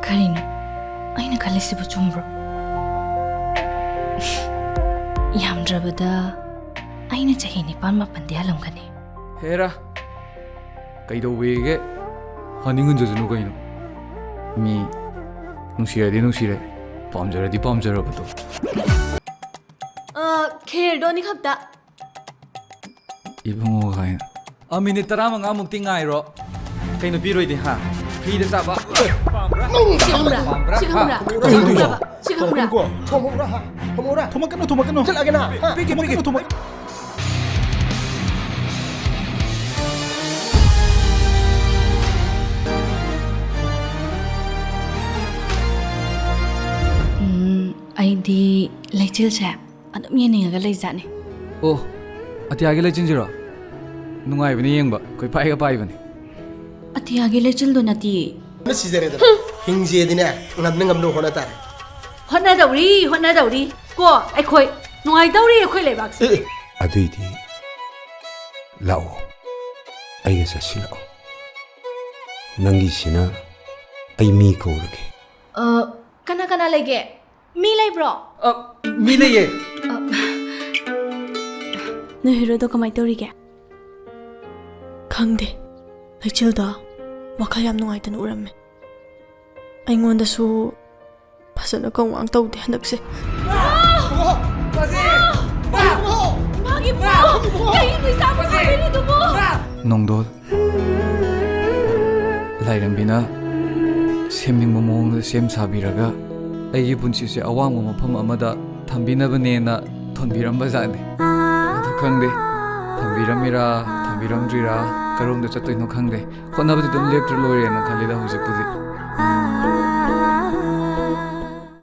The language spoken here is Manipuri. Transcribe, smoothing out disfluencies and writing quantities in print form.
Karino, aina khalisibu chumbro. Yamdrabada aina chahi nipan mapan dialamgani. Hera, kaido wege, haningun jajunu kaino. Mi, nungsire, pamjara batu. Khair doni khakta. Ibungo kaino. Amini tarama nga mukti ngairo. Kaino piroi di ha. Pide saba. Sikamra. Tomakano. Lagi na. Pigi. Aidi lechil cha. Adum yeninga leizani. Oh, atiage lechinjiro. Nungai bani yengba. Koi pai bani. Atiage lechil do nati. Nasizere da. Hingje dina ngamno hona tar. Hona dauri. Ko aikhoi nungai dauri aikhoi lebak. Aduidi lao ai sa silo nangi sina ai mi ko rage Kana lege. Mi bro. Mi leye. No hero do kamai dauri ge. Khangde lechil da wakha yam nungai tan uramme aingonda su phasana kawang tawde handakse Nongdo lairambina semningba mawngda sem sabiraga aigi punsise awangba mafam amada thambinabanena thonbiramba jani adu khangde thambiraramdrira karomda chattoino khangde hotnabadi dum leptra loirena khalida hujikpudi